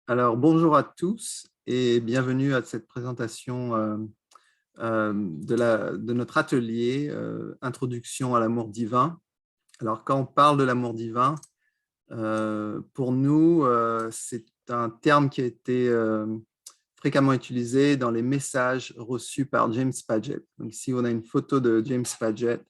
Alors, bonjour à tous et bienvenue à cette présentation de notre atelier Introduction à l'amour divin. Alors, quand on parle de l'amour divin, pour nous, c'est un terme qui a été fréquemment utilisé dans les messages reçus par James Paget. Donc, ici, on a une photo de James Paget.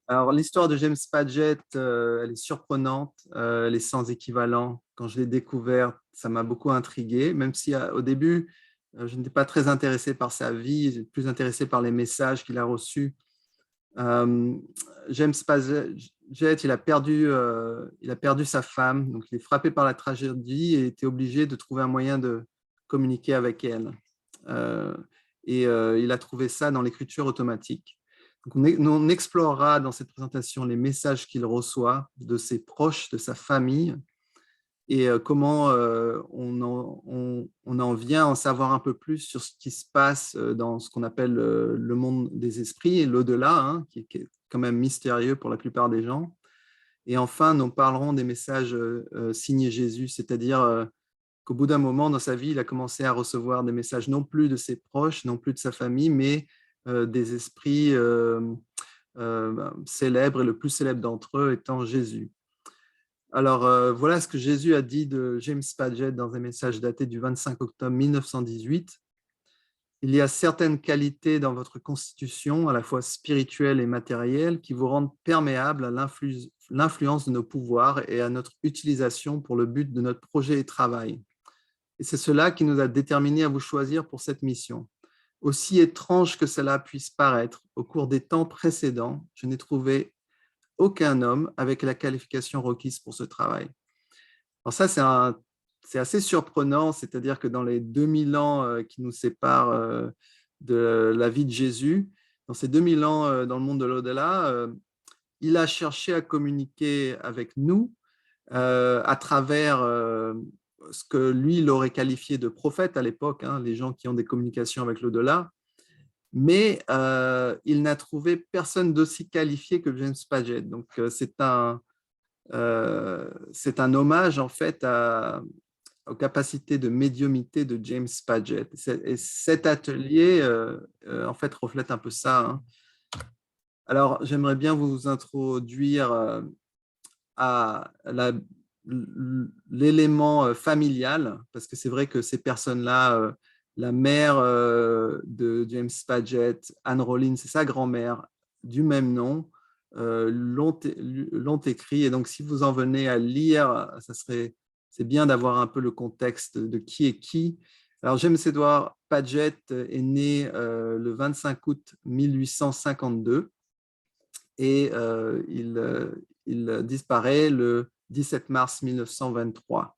Alors, l'histoire de James Paget, elle est surprenante, elle est sans équivalent. Quand je l'ai découverte, ça m'a beaucoup intrigué, même si au début, je n'étais pas très intéressé par sa vie, j'étais plus intéressé par les messages qu'il a reçus. Euh, James Paget, il a perdu sa femme, donc il est frappé par la tragédie et était obligé de trouver un moyen de communiquer avec elle. Euh, il a trouvé ça dans l'écriture automatique. Donc on explorera dans cette présentation les messages qu'il reçoit de ses proches, de sa famille, et comment on en vient à en savoir un peu plus sur ce qui se passe dans ce qu'on appelle le monde des esprits et l'au-delà, hein, qui est quand même mystérieux pour la plupart des gens. Et enfin, nous parlerons des messages signés Jésus, c'est-à-dire qu'au bout d'un moment dans sa vie, il a commencé à recevoir des messages non plus de ses proches, non plus de sa famille, mais des esprits célèbres, et le plus célèbre d'entre eux étant Jésus. Alors, voilà ce que Jésus a dit de James Paget dans un message daté du 25 octobre 1918. Il y a certaines qualités dans votre constitution, à la fois spirituelle et matérielle, qui vous rendent perméable à l'influence de nos pouvoirs et à notre utilisation pour le but de notre projet et travail. Et c'est cela qui nous a déterminés à vous choisir pour cette mission. Aussi étrange que cela puisse paraître, au cours des temps précédents, je n'ai trouvé aucun homme avec la qualification requise pour ce travail. Alors ça, c'est assez surprenant, c'est-à-dire que dans les 2000 ans qui nous séparent de la vie de Jésus, dans ces 2000 ans dans le monde de l'au-delà, il a cherché à communiquer avec nous à travers ce que lui, il aurait qualifié de prophète à l'époque, hein, les gens qui ont des communications avec l'au-delà, mais il n'a trouvé personne d'aussi qualifié que James Paget. Donc, c'est un hommage en fait aux capacités de médiumité de James Paget. Et cet atelier en fait reflète un peu ça, hein. Alors, j'aimerais bien vous introduire à l'élément familial, parce que c'est vrai que ces personnes-là, la mère de James Paget, Anne Rollins, c'est sa grand-mère du même nom, l'ont écrit. Et donc, si vous en venez à lire, c'est bien d'avoir un peu le contexte de qui est qui. Alors, James Edward Paget est né le 25 août 1852 et il disparaît le 17 mars 1923.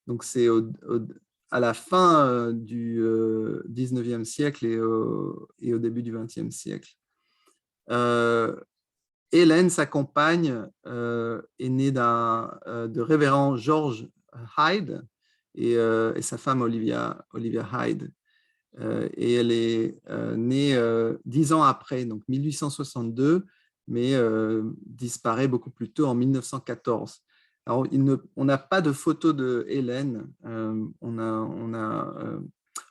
Donc, c'est à la fin du 19e siècle et au début du 20e siècle. Hélène, sa compagne, est née de révérend George Hyde et sa femme Olivia Hyde. Et elle est née 10 ans après, donc 1862, mais disparaît beaucoup plus tôt en 1914. Alors, on n'a pas de photo de Hélène. On a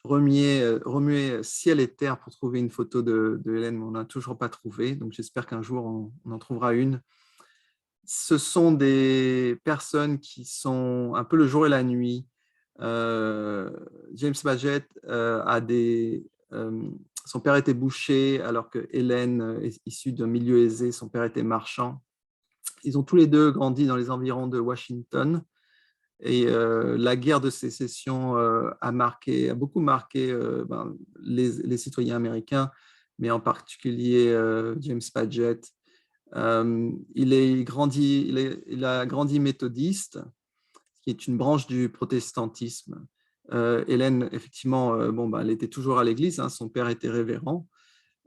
remué ciel et terre pour trouver une photo de Hélène, mais on n'a toujours pas trouvé. Donc, j'espère qu'un jour, on en trouvera une. Ce sont des personnes qui sont un peu le jour et la nuit. James Paget son père était boucher, alors que Hélène est issue d'un milieu aisé, son père était marchand. Ils ont tous les deux grandi dans les environs de Washington. Et la guerre de sécession a beaucoup marqué les citoyens américains, mais en particulier James Paget. Il a grandi méthodiste, qui est une branche du protestantisme. Hélène, effectivement, elle était toujours à l'église, hein, son père était révérend.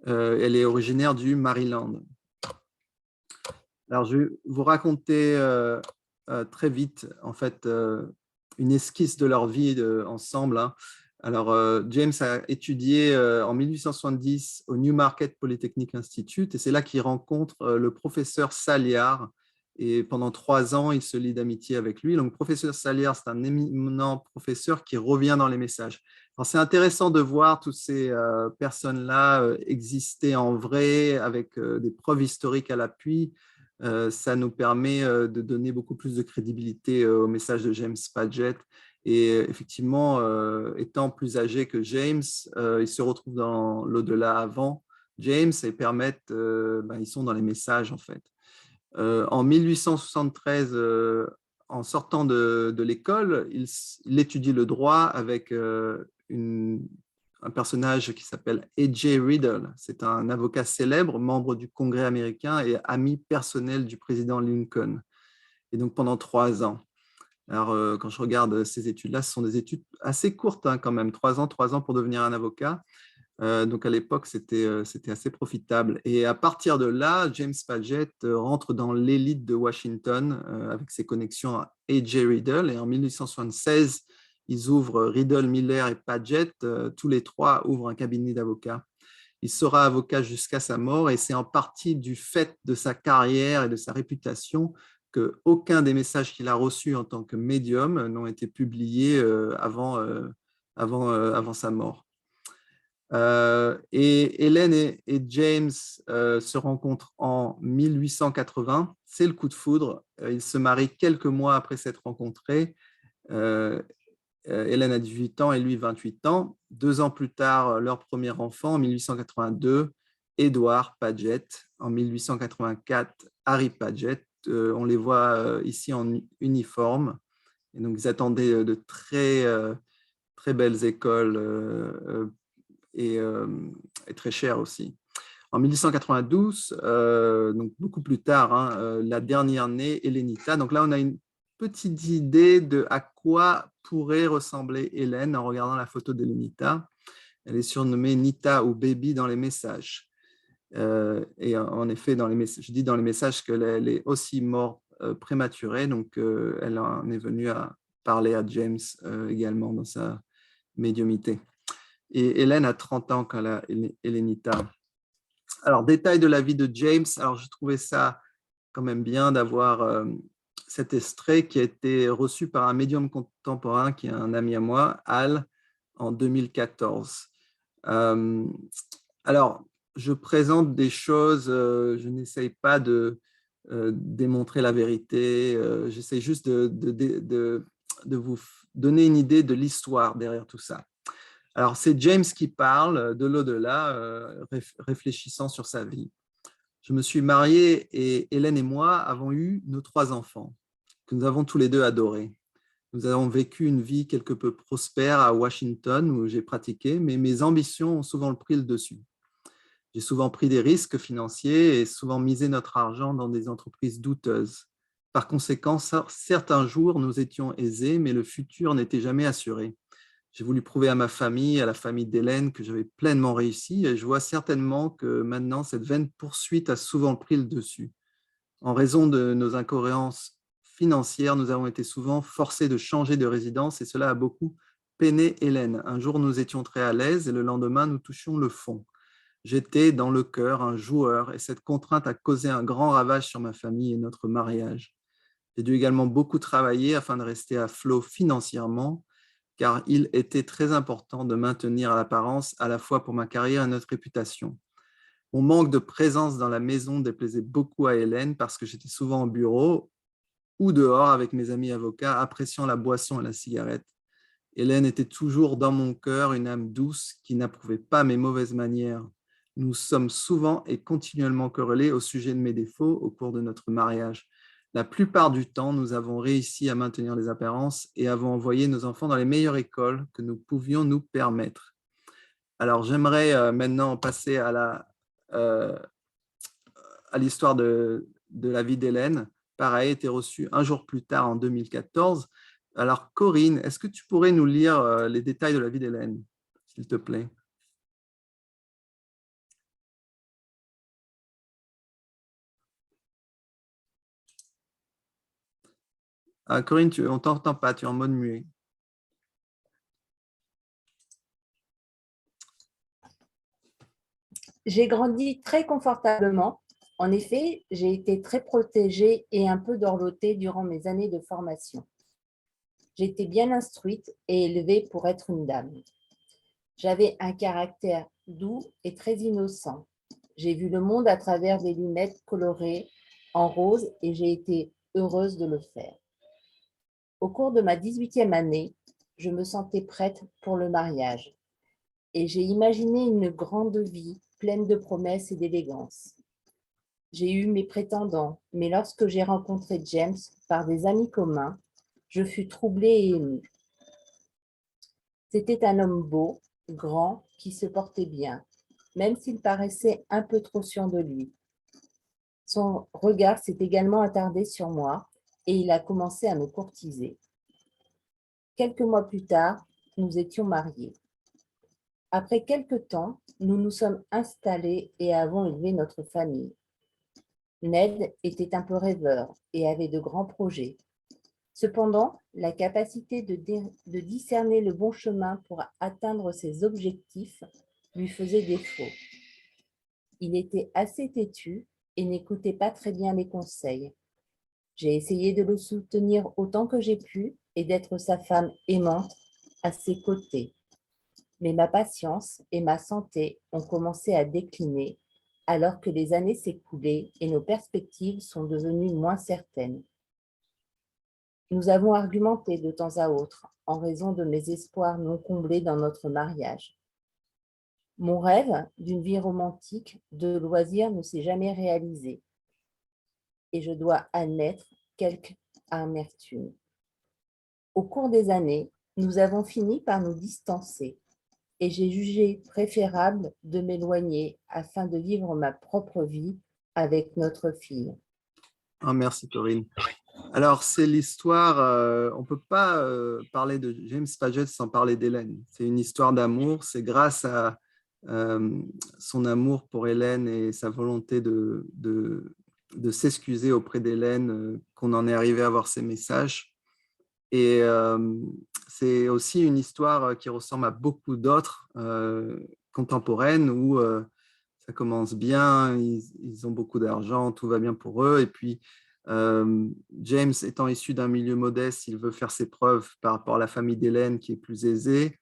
Elle est originaire du Maryland. Alors, je vais vous raconter très vite, en fait, une esquisse de leur vie ensemble, hein. Alors, James a étudié en 1870 au Newmarket Polytechnic Institute et c'est là qu'il rencontre le professeur Salliard, Et pendant 3 ans, il se lie d'amitié avec lui. Donc, professeur Salière, c'est un éminent professeur qui revient dans les messages. C'est intéressant de voir toutes ces personnes-là exister en vrai, avec des preuves historiques à l'appui. Ça nous permet de donner beaucoup plus de crédibilité au message de James Padgett. Et effectivement, étant plus âgé que James, ils se retrouvent dans l'au-delà avant James et ils sont dans les messages en fait. En 1873, en sortant de l'école, il étudie le droit avec un personnage qui s'appelle A.J. Riddle. C'est un avocat célèbre, membre du Congrès américain et ami personnel du président Lincoln. Et donc pendant 3 ans. Alors, quand je regarde ces études-là, ce sont des études assez courtes quand même, 3 ans pour devenir un avocat. Donc à l'époque, c'était assez profitable. Et à partir de là, James Padgett rentre dans l'élite de Washington avec ses connexions à A.J. Riddle. Et en 1876, ils ouvrent Riddle, Miller et Padgett. Tous les trois ouvrent un cabinet d'avocats. Il sera avocat jusqu'à sa mort et c'est en partie du fait de sa carrière et de sa réputation qu'aucun des messages qu'il a reçus en tant que médium n'ont été publiés avant sa mort. Et Hélène et James se rencontrent en 1880. C'est le coup de foudre. Ils se marient quelques mois après s'être rencontrés. Hélène a 18 ans et lui 28 ans. 2 ans plus tard, leur premier enfant en 1882, Edward Padgett. En 1884, Harry Padgett. On les voit ici en uniforme. Et donc, ils attendaient de très belles écoles et très chères aussi. En 1892, donc beaucoup plus tard, la dernière née, Hélénita. Donc là, on a une petite idée de à quoi pourrait ressembler Hélène en regardant la photo d'Hélénita. Elle est surnommée Nita ou Baby dans les messages. Et en effet, je dis dans les messages qu'elle est aussi morte prématurée, donc elle en est venue à parler à James également dans sa médiumité. Et Hélène a 30 ans quand elle a Hélénita. Alors, détail de la vie de James. Alors, je trouvais ça quand même bien d'avoir cet extrait qui a été reçu par un médium contemporain qui est un ami à moi, Al, en 2014. Alors, je présente des choses, je n'essaye pas de démontrer la vérité, j'essaie juste de vous donner une idée de l'histoire derrière tout ça. Alors, c'est James qui parle de l'au-delà, réfléchissant sur sa vie. Je me suis marié et Hélène et moi avons eu nos 3 enfants, que nous avons tous les deux adorés. Nous avons vécu une vie quelque peu prospère à Washington, où j'ai pratiqué, mais mes ambitions ont souvent pris le dessus. J'ai souvent pris des risques financiers et souvent misé notre argent dans des entreprises douteuses. Par conséquent, certains jours, nous étions aisés, mais le futur n'était jamais assuré. J'ai voulu prouver à ma famille, à la famille d'Hélène, que j'avais pleinement réussi et je vois certainement que maintenant, cette vaine poursuite a souvent pris le dessus. En raison de nos incohérences financières, nous avons été souvent forcés de changer de résidence et cela a beaucoup peiné Hélène. Un jour, nous étions très à l'aise et le lendemain, nous touchions le fond. J'étais dans le cœur un joueur et cette contrainte a causé un grand ravage sur ma famille et notre mariage. J'ai dû également beaucoup travailler afin de rester à flot financièrement car il était très important de maintenir l'apparence à la fois pour ma carrière et notre réputation. Mon manque de présence dans la maison déplaisait beaucoup à Hélène parce que j'étais souvent au bureau ou dehors avec mes amis avocats, appréciant la boisson et la cigarette. Hélène était toujours dans mon cœur une âme douce qui n'approuvait pas mes mauvaises manières. Nous sommes souvent et continuellement querellés au sujet de mes défauts au cours de notre mariage. La plupart du temps, nous avons réussi à maintenir les apparences et avons envoyé nos enfants dans les meilleures écoles que nous pouvions nous permettre. Alors, j'aimerais maintenant passer euh, à l'histoire de la vie d'Hélène. Pareil, a été reçue un jour plus tard en 2014. Alors, Corinne, est-ce que tu pourrais nous lire les détails de la vie d'Hélène, s'il te plaît? Ah, Corinne, on ne t'entend pas, tu es en mode muet. J'ai grandi très confortablement En effet, j'ai été très protégée et un peu dorlotée durant mes années de formation. J'étais bien instruite et élevée pour être une dame. J'avais un caractère doux et très innocent. J'ai vu le monde à travers des lunettes colorées en rose et j'ai été heureuse de le faire. Au cours de ma 18e année, je me sentais prête pour le mariage et j'ai imaginé une grande vie pleine de promesses et d'élégance. J'ai eu mes prétendants, mais lorsque j'ai rencontré James par des amis communs, je fus troublée et émue. C'était un homme beau, grand, qui se portait bien, même s'il paraissait un peu trop sûr de lui. Son regard s'est également attardé sur moi et il a commencé à me courtiser. Quelques mois plus tard, nous étions mariés. Après quelque temps, nous nous sommes installés et avons élevé notre famille. Ned était un peu rêveur et avait de grands projets. Cependant, la capacité de discerner le bon chemin pour atteindre ses objectifs lui faisait défaut. Il était assez têtu et n'écoutait pas très bien les conseils. J'ai essayé de le soutenir autant que j'ai pu et d'être sa femme aimante à ses côtés. Mais ma patience et ma santé ont commencé à décliner alors que les années s'écoulaient et nos perspectives sont devenues moins certaines. Nous avons argumenté de temps à autre en raison de mes espoirs non comblés dans notre mariage. Mon rêve d'une vie romantique de loisirs ne s'est jamais réalisé et je dois admettre quelque amertume. Au cours des années, nous avons fini par nous distancer et j'ai jugé préférable de m'éloigner afin de vivre ma propre vie avec notre fille. Ah, merci, Corinne. Alors, c'est l'histoire, on ne peut pas parler de James Paget sans parler d'Hélène. C'est une histoire d'amour, c'est grâce à son amour pour Hélène et sa volonté de s'excuser auprès d'Hélène qu'on en est arrivé à voir ces messages. Et c'est aussi une histoire qui ressemble à beaucoup d'autres contemporaines où ça commence bien, ils ont beaucoup d'argent, tout va bien pour eux. Et puis, James étant issu d'un milieu modeste, il veut faire ses preuves par rapport à la famille d'Hélène qui est plus aisée.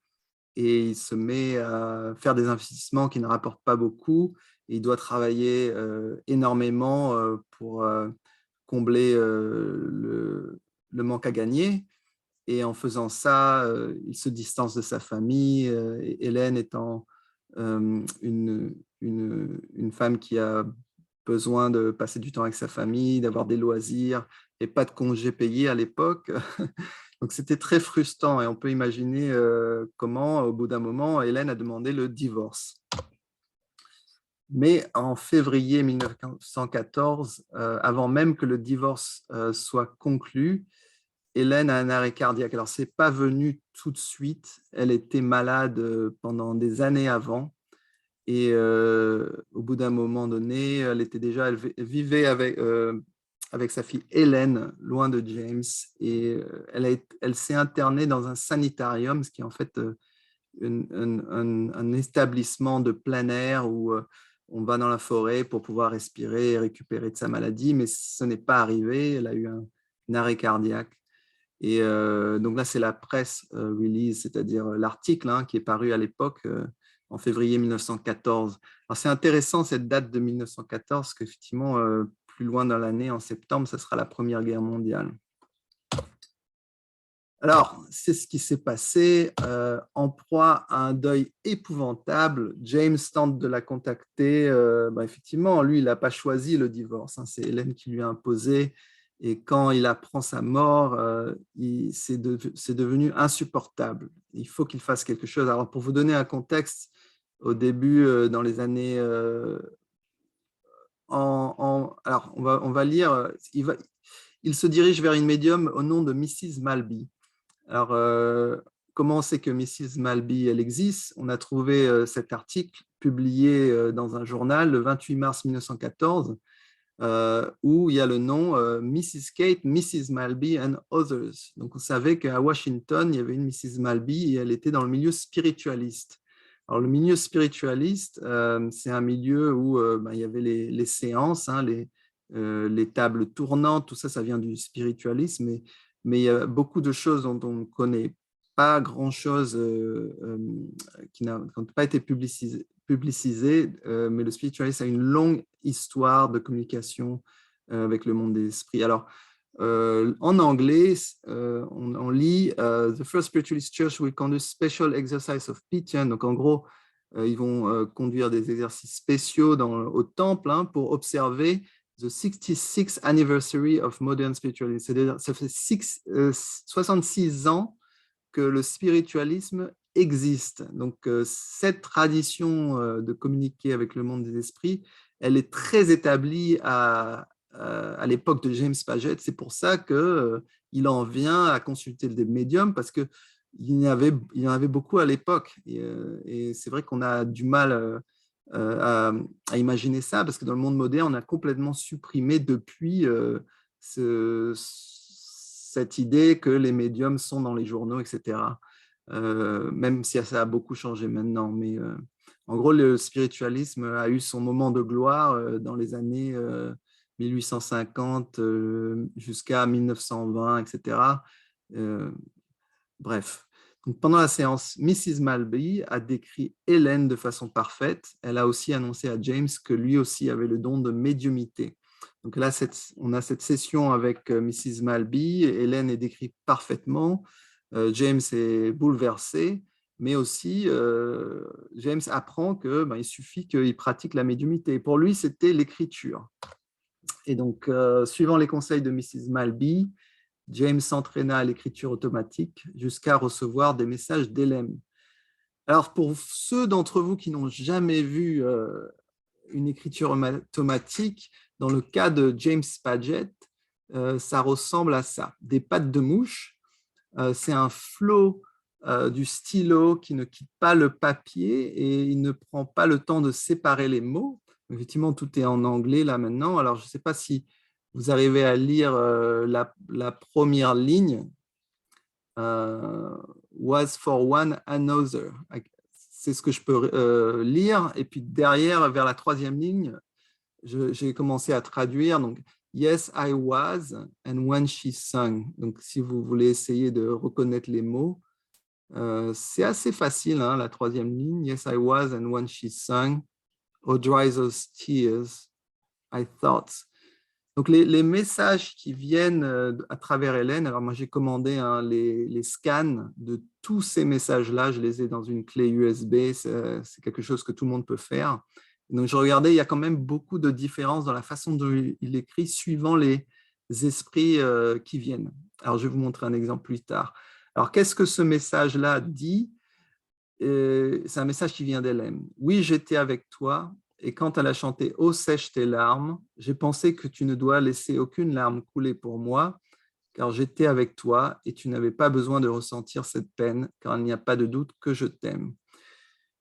Et il se met à faire des investissements qui ne rapportent pas beaucoup. Et il doit travailler énormément pour combler le manque à gagner. Et en faisant ça, il se distance de sa famille. Hélène étant une femme qui a besoin de passer du temps avec sa famille, d'avoir des loisirs et pas de congés payés à l'époque. Donc, c'était très frustrant et on peut imaginer comment, au bout d'un moment, Hélène a demandé le divorce. Mais en février 1914, avant même que le divorce soit conclu, Hélène a un arrêt cardiaque. Alors, ce n'est pas venu tout de suite. Elle était malade pendant des années avant. Et au bout d'un moment donné, elle vivait avec sa fille Hélène, loin de James. Et elle s'est internée dans un sanitarium, ce qui est en fait un établissement de plein air où on va dans la forêt pour pouvoir respirer et récupérer de sa maladie. Mais ce n'est pas arrivé. Elle a eu un arrêt cardiaque. Et donc là, c'est la presse release, c'est-à-dire l'article qui est paru à l'époque en février 1914. Alors, c'est intéressant cette date de 1914, parce qu'effectivement, plus loin dans l'année, en septembre, ça sera la Première Guerre mondiale. Alors, c'est ce qui s'est passé. En proie à un deuil épouvantable, James tente de la contacter. Effectivement, lui, il n'a pas choisi le divorce. C'est Hélène qui lui a imposé. Et quand il apprend sa mort, c'est devenu insupportable. Il faut qu'il fasse quelque chose. Alors, pour vous donner un contexte, au début, dans les années... alors, on va lire... Il se dirige vers une médium au nom de Mrs. Malby. Alors, comment on sait que Mrs. Malby, elle existe? On a trouvé cet article publié dans un journal le 28 mars 1914, où il y a le nom Mrs. Kate, Mrs. Malby and Others. Donc, on savait qu'à Washington, il y avait une Mrs. Malby et elle était dans le milieu spiritualiste. Alors, le milieu spiritualiste, c'est un milieu où il y avait les séances, hein, les tables tournantes, tout ça, ça vient du spiritualisme, mais il y a beaucoup de choses dont on ne connaît pas grand-chose qui n'ont pas été publicisées, mais le spiritualisme a une longue histoire de communication avec le monde des esprits. Alors, en anglais, on lit The First Spiritualist Church will conduct special exercise of Pityan. Donc, en gros, ils vont conduire des exercices spéciaux au temple hein, pour observer the 66th anniversary of modern spiritualism. C'est-à-dire, ça fait 66 ans que le spiritualisme existe. Donc, cette tradition de communiquer avec le monde des esprits, elle est très établie à l'époque de James Paget. C'est pour ça qu'il en vient à consulter des médiums parce qu'il y en avait beaucoup à l'époque. Et c'est vrai qu'on a du mal à imaginer ça parce que dans le monde moderne, on a complètement supprimé depuis cette idée que les médiums sont dans les journaux, etc. Même si ça a beaucoup changé maintenant. Mais en gros, le spiritualisme a eu son moment de gloire dans les années 1850 jusqu'à 1920, etc. Bref. Donc, pendant la séance, Mrs. Malby a décrit Hélène de façon parfaite. Elle a aussi annoncé à James que lui aussi avait le don de médiumité. Donc là, on a cette session avec Mrs. Malby. Hélène est décrite parfaitement. James est bouleversé, mais aussi James apprend qu'il suffit qu'il pratique la médiumité. Pour lui, c'était l'écriture. Et donc, suivant les conseils de Mrs. Malby, James s'entraîna à l'écriture automatique jusqu'à recevoir des messages d'Hélène. Alors, pour ceux d'entre vous qui n'ont jamais vu une écriture automatique, dans le cas de James Paget, ça ressemble à ça. Des pattes de mouche, c'est un flot du stylo qui ne quitte pas le papier et il ne prend pas le temps de séparer les mots. Effectivement, tout est en anglais là maintenant. Alors, je ne sais pas si vous arrivez à lire la première ligne. Was for one another. C'est ce que je peux lire. Et puis derrière, vers la troisième ligne, j'ai commencé à traduire. Donc, yes, I was, and when she sang. Donc, si vous voulez essayer de reconnaître les mots, c'est assez facile, hein, la troisième ligne. Yes, I was, and when she sang, oh, dry those tears, I thought. Donc, les messages qui viennent à travers Hélène, alors moi j'ai commandé les scans de tous ces messages-là, je les ai dans une clé USB, c'est quelque chose que tout le monde peut faire. Donc je regardais, il y a quand même beaucoup de différences dans la façon dont il écrit suivant les esprits qui viennent. Alors je vais vous montrer un exemple plus tard. Alors qu'est-ce que ce message-là dit? C'est un message qui vient d'Hélène. Oui, j'étais avec toi. Et quand elle a chanté « Oh, sèche tes larmes », j'ai pensé que tu ne dois laisser aucune larme couler pour moi, car j'étais avec toi et tu n'avais pas besoin de ressentir cette peine, car il n'y a pas de doute que je t'aime.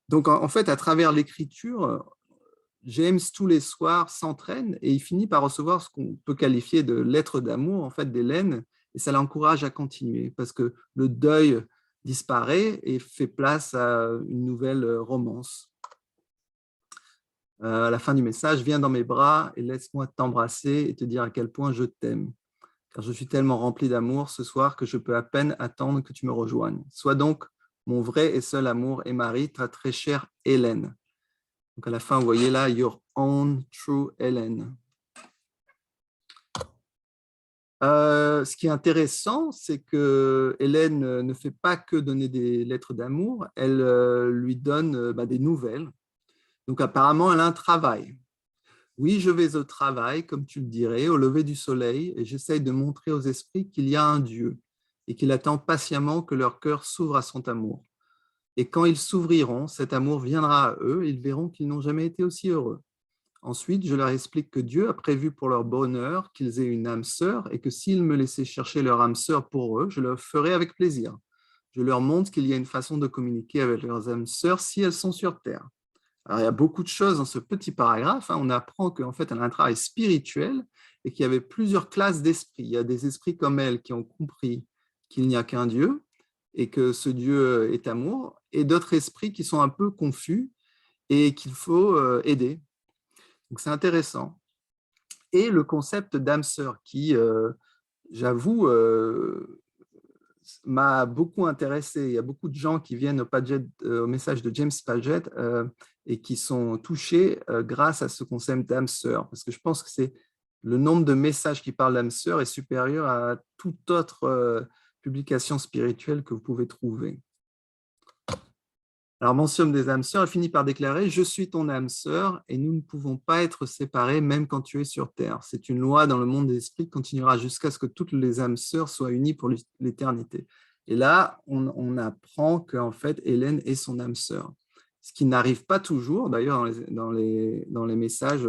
Donc, en fait, à travers l'écriture, James, tous les soirs, s'entraîne et il finit par recevoir ce qu'on peut qualifier de lettre d'amour, en fait, d'Hélène, et ça l'encourage à continuer, parce que le deuil disparaît et fait place à une nouvelle romance. À la fin du message, viens dans mes bras et laisse-moi t'embrasser et te dire à quel point je t'aime. Car je suis tellement rempli d'amour ce soir que je peux à peine attendre que tu me rejoignes. Sois donc mon vrai et seul amour et mari, ta très chère Hélène. Donc à la fin, vous voyez là, your own true Hélène. Ce qui est intéressant, c'est que Hélène ne fait pas que donner des lettres d'amour, elle lui donne des nouvelles. Donc, apparemment, elle a un travail. Oui, je vais au travail, comme tu le dirais, au lever du soleil, et j'essaye de montrer aux esprits qu'il y a un Dieu et qu'il attend patiemment que leur cœur s'ouvre à son amour. Et quand ils s'ouvriront, cet amour viendra à eux et ils verront qu'ils n'ont jamais été aussi heureux. Ensuite, je leur explique que Dieu a prévu pour leur bonheur qu'ils aient une âme sœur et que s'ils me laissaient chercher leur âme sœur pour eux, je le ferais avec plaisir. Je leur montre qu'il y a une façon de communiquer avec leurs âmes sœurs si elles sont sur Terre. Alors, il y a beaucoup de choses dans ce petit paragraphe. On apprend qu'en fait, elle a un travail spirituel et qu'il y avait plusieurs classes d'esprits. Il y a des esprits comme elle qui ont compris qu'il n'y a qu'un Dieu. et que ce Dieu est amour, et d'autres esprits qui sont un peu confus et qu'il faut aider. Donc, c'est intéressant. Et le concept d'âme sœur qui, j'avoue, m'a beaucoup intéressé. Il y a beaucoup de gens qui viennent au message de James Paget et qui sont touchés grâce à ce concept d'âme sœur. Parce que je pense que c'est le nombre de messages qui parlent d'âme sœur est supérieur à toute autre publication spirituelle que vous pouvez trouver. Alors, mentionne des âmes sœurs, elle finit par déclarer « Je suis ton âme sœur et nous ne pouvons pas être séparés même quand tu es sur terre. C'est une loi dans le monde des esprits qui continuera jusqu'à ce que toutes les âmes sœurs soient unies pour l'éternité. » Et là, on apprend qu'en fait, Hélène est son âme sœur. Ce qui n'arrive pas toujours, d'ailleurs, dans les messages,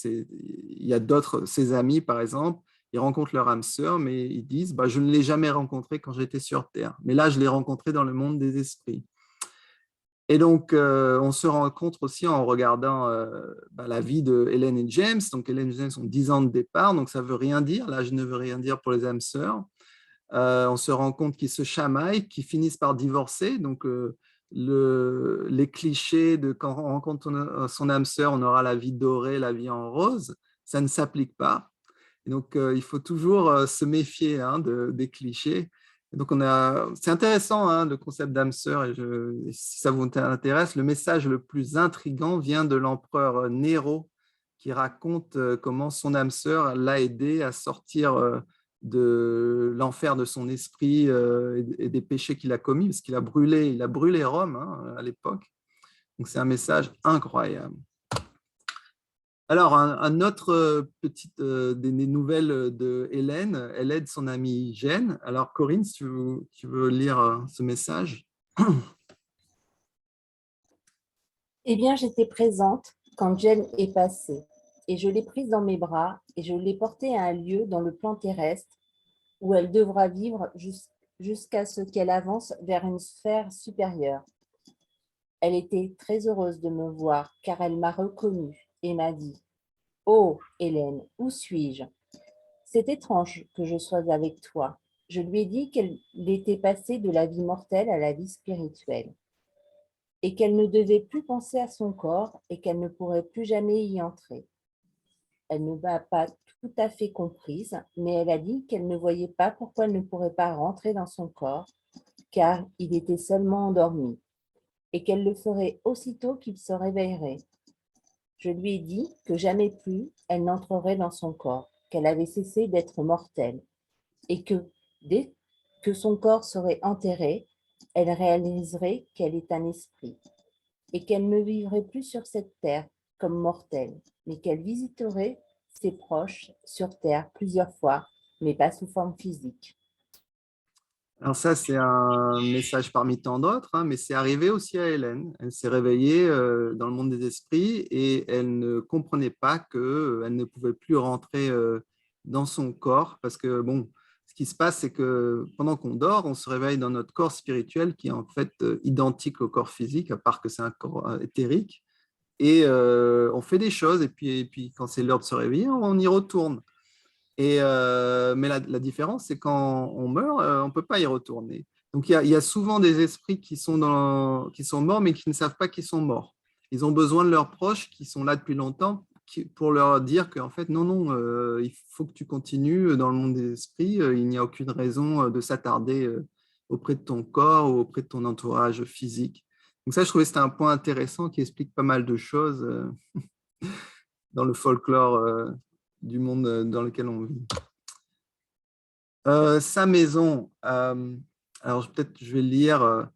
il y a d'autres, ses amis, par exemple, ils rencontrent leur âme sœur, mais ils disent bah, « Je ne l'ai jamais rencontrée quand j'étais sur terre. Mais là, je l'ai rencontrée dans le monde des esprits. » Et donc, on se rencontre aussi en regardant la vie de Hélène et James. Donc, Hélène et James ont 10 ans de départ, donc ça ne veut rien dire. L'âge ne veut rien dire pour les âmes sœurs. On se rend compte qu'ils se chamaillent, qu'ils finissent par divorcer. Donc, les clichés de quand on rencontre son âme sœur, on aura la vie dorée, la vie en rose, ça ne s'applique pas. Et donc, il faut toujours se méfier des clichés. Donc, c'est intéressant le concept d'âme sœur. Et si ça vous intéresse, le message le plus intriguant vient de l'empereur Néro, qui raconte comment son âme sœur l'a aidé à sortir de l'enfer de son esprit et des péchés qu'il a commis, parce qu'il a brûlé Rome à l'époque. Donc, c'est un message incroyable. Alors, un autre des nouvelles de Hélène, elle aide son amie Jeanne. Alors, Corinne, si tu veux lire ce message. Eh bien, j'étais présente quand Jen est passée, et je l'ai prise dans mes bras, et je l'ai portée à un lieu dans le plan terrestre où elle devra vivre jusqu'à ce qu'elle avance vers une sphère supérieure. Elle était très heureuse de me voir, car elle m'a reconnue et m'a dit « Oh, Hélène, où suis-je ? C'est étrange que je sois avec toi. » Je lui ai dit qu'elle était passée de la vie mortelle à la vie spirituelle et qu'elle ne devait plus penser à son corps et qu'elle ne pourrait plus jamais y entrer. Elle ne m'a pas tout à fait comprise, mais elle a dit qu'elle ne voyait pas pourquoi elle ne pourrait pas rentrer dans son corps, car il était seulement endormi, et qu'elle le ferait aussitôt qu'il se réveillerait. Je lui ai dit que jamais plus elle n'entrerait dans son corps, qu'elle avait cessé d'être mortelle, et que dès que son corps serait enterré, elle réaliserait qu'elle est un esprit, et qu'elle ne vivrait plus sur cette terre comme mortelle, mais qu'elle visiterait ses proches sur terre plusieurs fois, mais pas sous forme physique. Alors ça, c'est un message parmi tant d'autres, mais c'est arrivé aussi à Hélène. Elle s'est réveillée dans le monde des esprits et elle ne comprenait pas qu'elle ne pouvait plus rentrer dans son corps parce que, bon, ce qui se passe, c'est que pendant qu'on dort, on se réveille dans notre corps spirituel qui est en fait identique au corps physique, à part que c'est un corps éthérique. Et on fait des choses et puis quand c'est l'heure de se réveiller, on y retourne. Mais la différence, c'est quand on meurt, on ne peut pas y retourner. Donc, il y a souvent des esprits qui sont morts, mais qui ne savent pas qu'ils sont morts. Ils ont besoin de leurs proches qui sont là depuis longtemps pour leur dire qu'en fait, non, non, il faut que tu continues dans le monde des esprits. Il n'y a aucune raison de s'attarder auprès de ton corps ou auprès de ton entourage physique. Donc ça, je trouvais que c'était un point intéressant qui explique pas mal de choses dans le folklore du monde dans lequel on vit. Sa maison, alors peut-être je vais lire.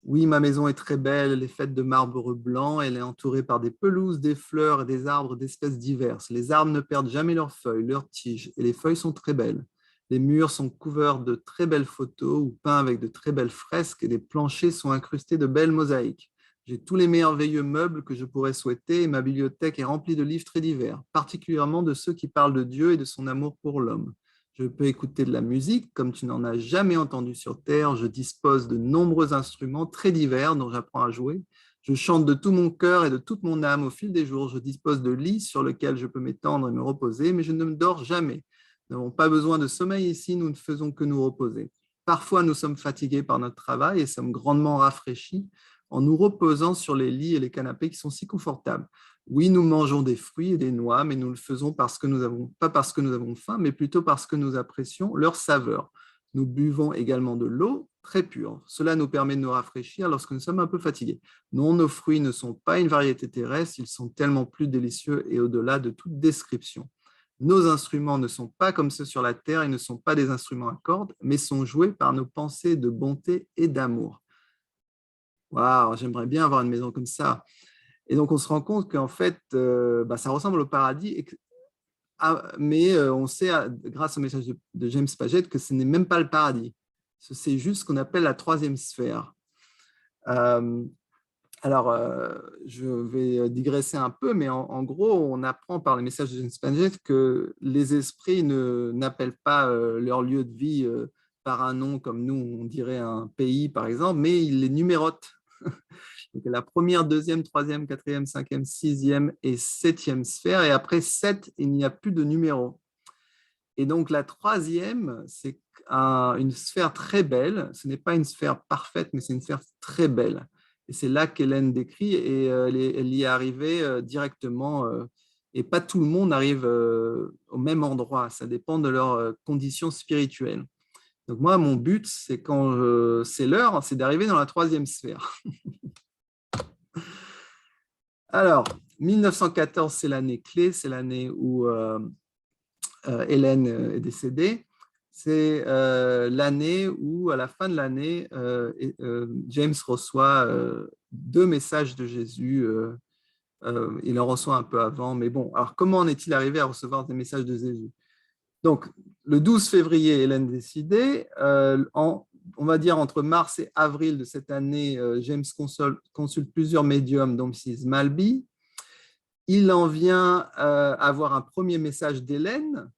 Oui, ma maison est très belle, elle est faite de marbre blanc, elle est entourée par des pelouses, des fleurs et des arbres d'espèces diverses. Les arbres ne perdent jamais leurs feuilles, leurs tiges, et les feuilles sont très belles. Les murs sont couverts de très belles photos ou peints avec de très belles fresques et les planchers sont incrustés de belles mosaïques. J'ai tous les merveilleux meubles que je pourrais souhaiter et ma bibliothèque est remplie de livres très divers, particulièrement de ceux qui parlent de Dieu et de son amour pour l'homme. Je peux écouter de la musique comme tu n'en as jamais entendu sur Terre. Je dispose de nombreux instruments très divers dont j'apprends à jouer. Je chante de tout mon cœur et de toute mon âme au fil des jours. Je dispose de lits sur lesquels je peux m'étendre et me reposer, mais je ne me dors jamais. Nous n'avons pas besoin de sommeil ici, nous ne faisons que nous reposer. Parfois, nous sommes fatigués par notre travail et sommes grandement rafraîchis en nous reposant sur les lits et les canapés qui sont si confortables. Oui, nous mangeons des fruits et des noix, mais nous le faisons pas parce que nous avons faim, mais plutôt parce que nous apprécions leur saveur. Nous buvons également de l'eau très pure. Cela nous permet de nous rafraîchir lorsque nous sommes un peu fatigués. Non, nos fruits ne sont pas une variété terrestre, ils sont tellement plus délicieux et au-delà de toute description. Nos instruments ne sont pas comme ceux sur la terre, ils ne sont pas des instruments à cordes, mais sont joués par nos pensées de bonté et d'amour. Waouh, j'aimerais bien avoir une maison comme ça. Et donc, on se rend compte qu'en fait, ça ressemble au paradis, mais on sait, grâce au message de James Paget, que ce n'est même pas le paradis. C'est juste ce qu'on appelle la troisième sphère. Alors, je vais digresser un peu, mais en gros, on apprend par le message de James Paget que les esprits n'appellent pas leur lieu de vie par un nom, comme nous, on dirait un pays, par exemple, mais ils les numérotent. Donc, la première, deuxième, troisième, quatrième, cinquième, sixième et septième sphère. Et après 7, il n'y a plus de numéros. Et donc, la troisième, c'est une sphère très belle. Ce n'est pas une sphère parfaite, mais c'est une sphère très belle. Et c'est là qu'Hélène décrit, et elle y est arrivée directement. Et pas tout le monde arrive au même endroit. Ça dépend de leurs conditions spirituelles. Donc, moi, mon but, c'est quand c'est l'heure, c'est d'arriver dans la troisième sphère. Alors, 1914, c'est l'année clé, c'est l'année où Hélène est décédée. C'est l'année où, à la fin de l'année, James reçoit 2 messages de Jésus. Il en reçoit un peu avant, mais bon, alors comment en est-il arrivé à recevoir des messages de Jésus? Donc, le 12 février, Hélène est décédée. On va dire entre mars et avril de cette année, James consulte plusieurs médiums, dont Mrs. Malby. Il en vient avoir un premier message d'Hélène.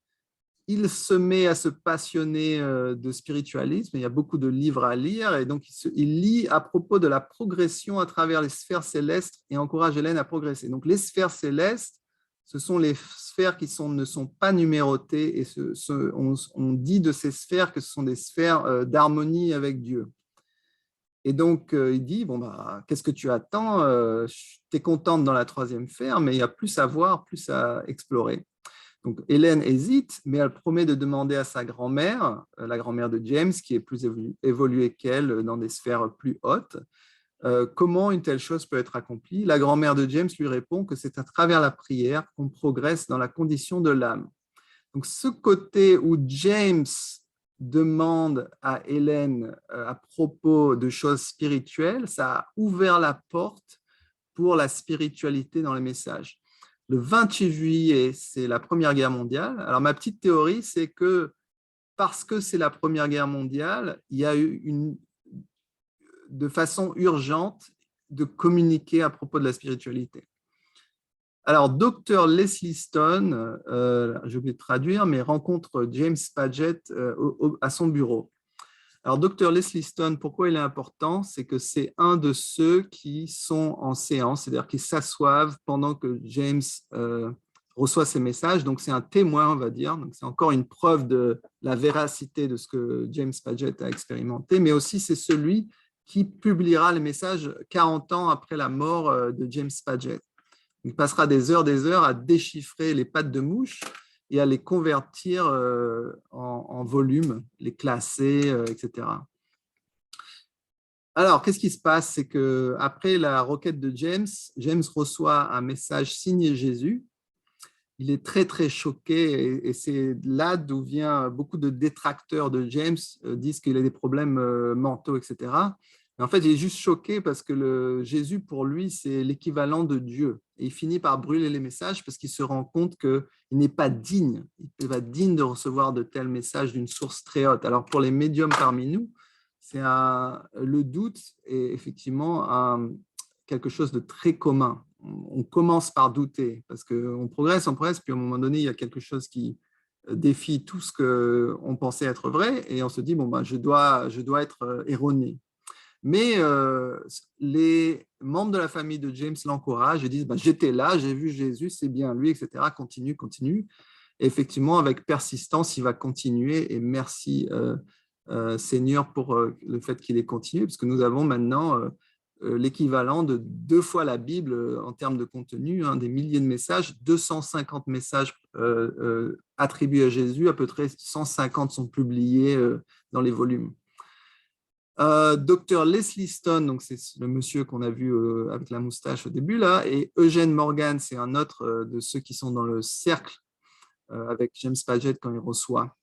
Il se met à se passionner de spiritualisme. Il y a beaucoup de livres à lire et donc il lit à propos de la progression à travers les sphères célestes et encourage Hélène à progresser. Donc, les sphères célestes, ce sont les sphères qui ne sont pas numérotées et on dit de ces sphères que ce sont des sphères d'harmonie avec Dieu. Et donc, il dit, bon, qu'est-ce que tu attends? Tu es contente dans la troisième sphère, mais il y a plus à voir, plus à explorer. Donc, Hélène hésite, mais elle promet de demander à sa grand-mère, la grand-mère de James, qui est plus évoluée qu'elle dans des sphères plus hautes, comment une telle chose peut être accomplie. La grand-mère de James lui répond que c'est à travers la prière qu'on progresse dans la condition de l'âme. Donc, ce côté où James demande à Hélène à propos de choses spirituelles, ça a ouvert la porte pour la spiritualité dans les messages. Le 28 juillet, c'est la Première Guerre mondiale. Alors, ma petite théorie, c'est que parce que c'est la Première Guerre mondiale, il y a eu de façon urgente de communiquer à propos de la spiritualité. Alors, Dr. Leslie Stone, j'ai oublié de traduire, mais rencontre James Paget à son bureau. Alors, Dr. Leslie Stone, pourquoi il est important? C'est que c'est un de ceux qui sont en séance, c'est-à-dire qui s'assoivent pendant que James reçoit ses messages. Donc, c'est un témoin, on va dire. Donc, c'est encore une preuve de la véracité de ce que James Paget a expérimenté, mais aussi c'est celui qui publiera les messages 40 ans après la mort de James Paget. Il passera des heures à déchiffrer les pattes de mouche et à les convertir en volumes, les classer, etc. Alors, qu'est-ce qui se passe? C'est qu'après la requête de James, James reçoit un message signé Jésus. Il est très, très choqué et c'est là d'où vient beaucoup de détracteurs de James, disent qu'il a des problèmes mentaux, etc. Mais en fait, il est juste choqué parce que Jésus, pour lui, c'est l'équivalent de Dieu. Et il finit par brûler les messages parce qu'il se rend compte qu'il n'est pas digne. Il n'est pas digne de recevoir de tels messages d'une source très haute. Alors, pour les médiums parmi nous, le doute est effectivement quelque chose de très commun. On commence par douter parce qu'on progresse, puis à un moment donné, il y a quelque chose qui défie tout ce qu'on pensait être vrai et on se dit, je dois être erroné. Mais les membres de la famille de James l'encouragent et disent j'étais là, j'ai vu Jésus, c'est bien lui, etc. Continue. Et effectivement, avec persistance, il va continuer. Et merci Seigneur pour le fait qu'il ait continué, parce que nous avons maintenant l'équivalent de 2 fois la Bible en termes de contenu, des milliers de messages, 250 messages attribués à Jésus, à peu près 150 sont publiés dans les volumes. Dr Leslie Stone, donc c'est le monsieur qu'on a vu avec la moustache au début là, et Eugene Morgan, c'est un autre de ceux qui sont dans le cercle avec James Paget quand il reçoit.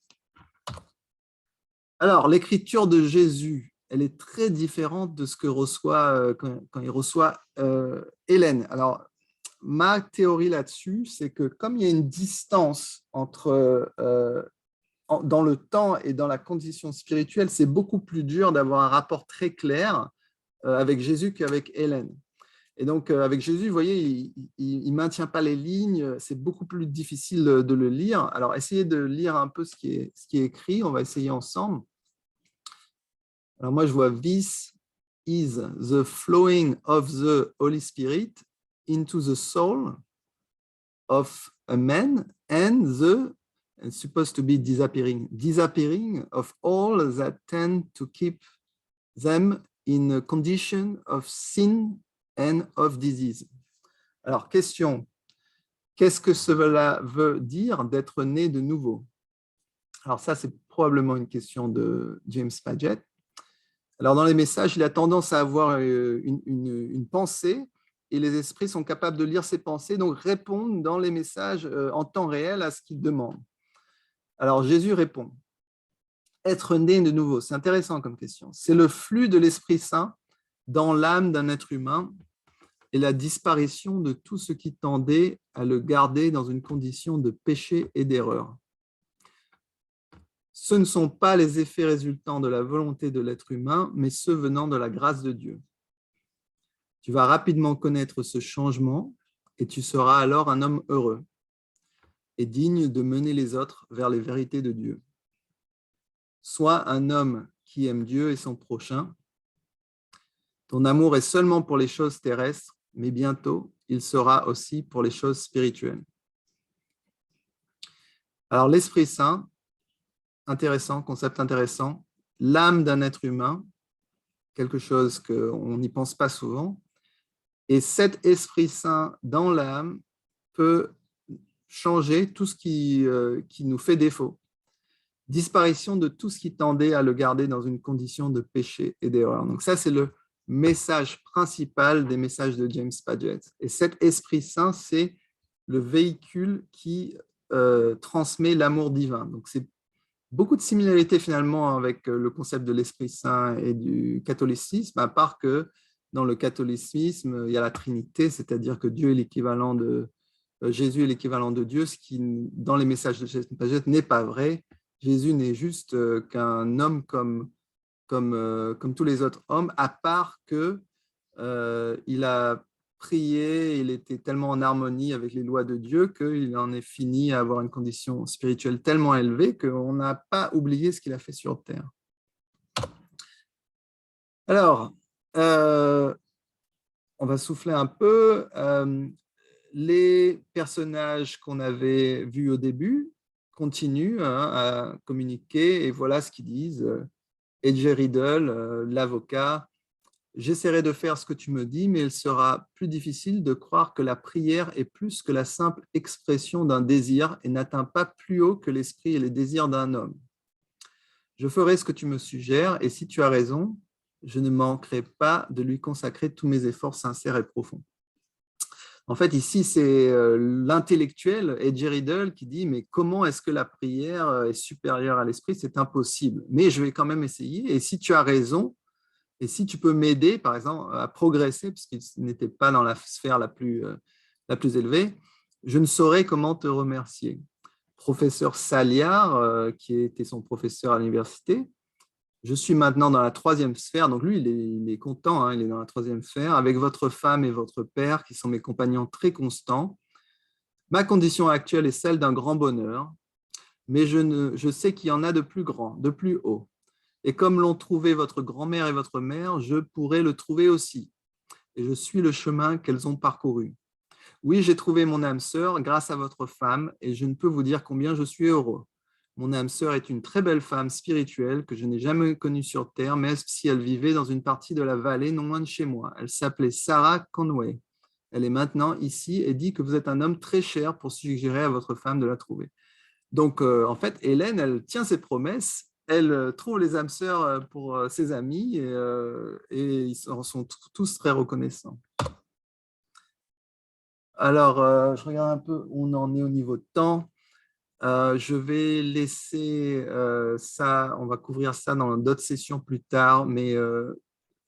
Alors, l'écriture de Jésus, elle est très différente de ce que reçoit quand il reçoit Hélène. Alors, ma théorie là-dessus, c'est que comme il y a une distance entre dans le temps et dans la condition spirituelle, c'est beaucoup plus dur d'avoir un rapport très clair avec Jésus qu'avec Hélène. Et donc, avec Jésus, vous voyez, il ne maintient pas les lignes, c'est beaucoup plus difficile de le lire. Alors, essayez de lire un peu ce qui est écrit, on va essayer ensemble. Alors, moi, je vois « This is the flowing of the Holy Spirit into the soul of a man and the it's supposed to be disappearing of all that tend to keep them in a condition of sin and of disease. » Alors, question, qu'est-ce que cela veut dire d'être né de nouveau? Alors ça, c'est probablement une question de James Paget. Alors, dans les messages, il a tendance à avoir une pensée et les esprits sont capables de lire ses pensées, donc répondent dans les messages en temps réel à ce qu'il demande. Alors, Jésus répond, être né de nouveau, c'est intéressant comme question. C'est le flux de l'Esprit Saint dans l'âme d'un être humain et la disparition de tout ce qui tendait à le garder dans une condition de péché et d'erreur. Ce ne sont pas les effets résultant de la volonté de l'être humain, mais ceux venant de la grâce de Dieu. Tu vas rapidement connaître ce changement et tu seras alors un homme heureux et digne de mener les autres vers les vérités de Dieu. Sois un homme qui aime Dieu et son prochain. Ton amour est seulement pour les choses terrestres, mais bientôt, il sera aussi pour les choses spirituelles. Alors, l'Esprit Saint, intéressant, concept intéressant, l'âme d'un être humain, quelque chose qu'on n'y pense pas souvent, et cet Esprit Saint dans l'âme peut changer tout ce qui nous fait défaut. Disparition de tout ce qui tendait à le garder dans une condition de péché et d'erreur. Donc ça, c'est le message principal des messages de James Paget. Et cet Esprit Saint, c'est le véhicule qui transmet l'amour divin. Donc c'est beaucoup de similarités finalement avec le concept de l'Esprit Saint et du catholicisme, à part que dans le catholicisme, il y a la Trinité, c'est-à-dire que Dieu est l'équivalent de Jésus est l'équivalent de Dieu, ce qui, dans les messages de James Paget, n'est pas vrai. Jésus n'est juste qu'un homme comme tous les autres hommes, à part qu'il a prié, il était tellement en harmonie avec les lois de Dieu qu'il en est fini à avoir une condition spirituelle tellement élevée qu'on n'a pas oublié ce qu'il a fait sur terre. Alors, on va souffler un peu. Les personnages qu'on avait vus au début continuent à communiquer et voilà ce qu'ils disent. Edger Riddle, l'avocat, j'essaierai de faire ce que tu me dis, mais il sera plus difficile de croire que la prière est plus que la simple expression d'un désir et n'atteint pas plus haut que l'esprit et les désirs d'un homme. Je ferai ce que tu me suggères et si tu as raison, je ne manquerai pas de lui consacrer tous mes efforts sincères et profonds. En fait, ici, c'est l'intellectuel, Edger Riddle, qui dit « Mais comment est-ce que la prière est supérieure à l'esprit? C'est impossible. Mais je vais quand même essayer. Et si tu as raison, et si tu peux m'aider, par exemple, à progresser, parce qu'il n'était pas dans la sphère la plus élevée, je ne saurais comment te remercier. » Professeur Salliard, qui était son professeur à l'université, je suis maintenant dans la 3e sphère, donc lui, il est content, il est dans la 3e sphère, avec votre femme et votre père, qui sont mes compagnons très constants. Ma condition actuelle est celle d'un grand bonheur, mais je sais qu'il y en a de plus grand, de plus haut. Et comme l'ont trouvé votre grand-mère et votre mère, je pourrais le trouver aussi. Et je suis le chemin qu'elles ont parcouru. Oui, j'ai trouvé mon âme sœur grâce à votre femme, et je ne peux vous dire combien je suis heureux. Mon âme sœur est une très belle femme spirituelle que je n'ai jamais connue sur terre, même si elle vivait dans une partie de la vallée non loin de chez moi. Elle s'appelait Sarah Conway. Elle est maintenant ici et dit que vous êtes un homme très cher pour suggérer à votre femme de la trouver. Donc, en fait, Hélène, elle tient ses promesses. Elle trouve les âmes sœurs pour ses amis et ils sont tous très reconnaissants. Alors, je regarde un peu où on en est au niveau de temps. Je vais laisser ça, on va couvrir ça dans d'autres sessions plus tard, mais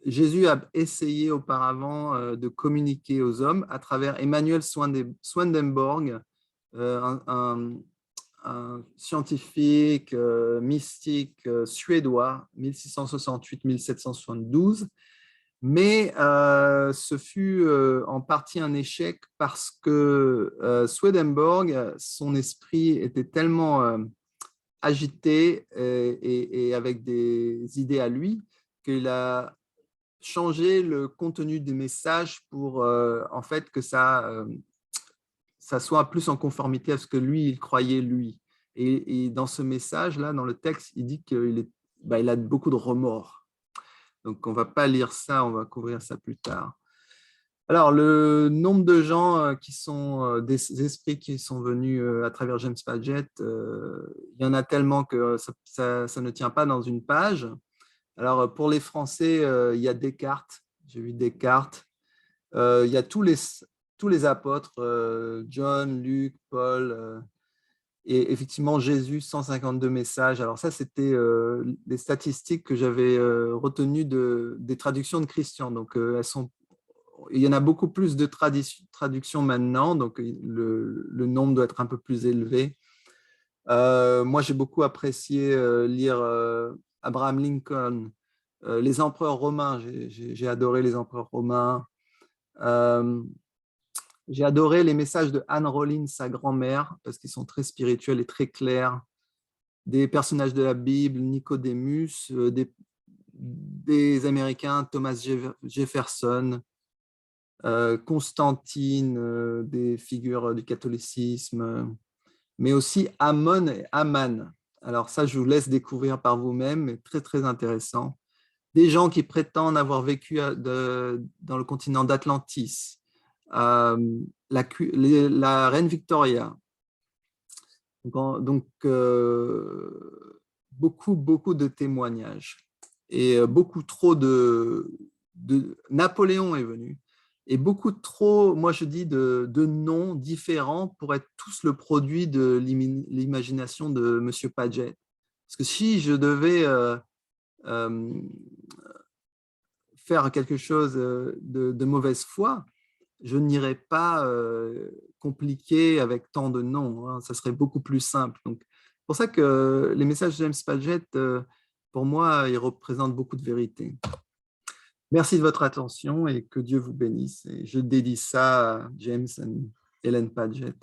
Jésus a essayé auparavant de communiquer aux hommes à travers Emmanuel Swedenborg, un scientifique mystique suédois, 1668-1772. Mais ce fut en partie un échec parce que Swedenborg, son esprit était tellement agité et avec des idées à lui qu'il a changé le contenu des messages pour en fait que ça soit plus en conformité à ce que lui, il croyait lui. Et dans ce message-là, dans le texte, il dit qu'il il a beaucoup de remords. Donc, on ne va pas lire ça, on va couvrir ça plus tard. Alors, le nombre de gens qui sont des esprits qui sont venus à travers James Paget, il y en a tellement que ça ne tient pas dans une page. Alors, pour les Français, il y a Descartes. J'ai vu Descartes. Il y a tous les apôtres, John, Luc, Paul, et effectivement, Jésus, 152 messages. Alors ça, c'était les statistiques que j'avais retenues des traductions de Christian. Donc, il y en a beaucoup plus de traductions maintenant, donc le nombre doit être un peu plus élevé. Moi, j'ai beaucoup apprécié lire Abraham Lincoln, les empereurs romains. J'ai adoré les empereurs romains. J'ai adoré les messages de Anne Rollins, sa grand-mère, parce qu'ils sont très spirituels et très clairs. Des personnages de la Bible, Nicodémus, des Américains, Thomas Jefferson, Constantine, des figures du catholicisme, mais aussi Amon et Aman. Alors ça, je vous laisse découvrir par vous-même, mais très, très intéressant. Des gens qui prétendent avoir vécu dans le continent d'Atlantis, la reine Victoria. Donc beaucoup de témoignages. Et beaucoup trop de Napoléon est venu. Et beaucoup trop, moi je dis, de noms différents pour être tous le produit de l'imagination de M. Paget. Parce que si je devais faire quelque chose de mauvaise foi, je n'irais pas compliqué avec tant de noms. Hein. Ça serait beaucoup plus simple. Donc, c'est pour ça que les messages de James Paget, pour moi, ils représentent beaucoup de vérité. Merci de votre attention et que Dieu vous bénisse. Et je dédie ça à James et Hélène Paget.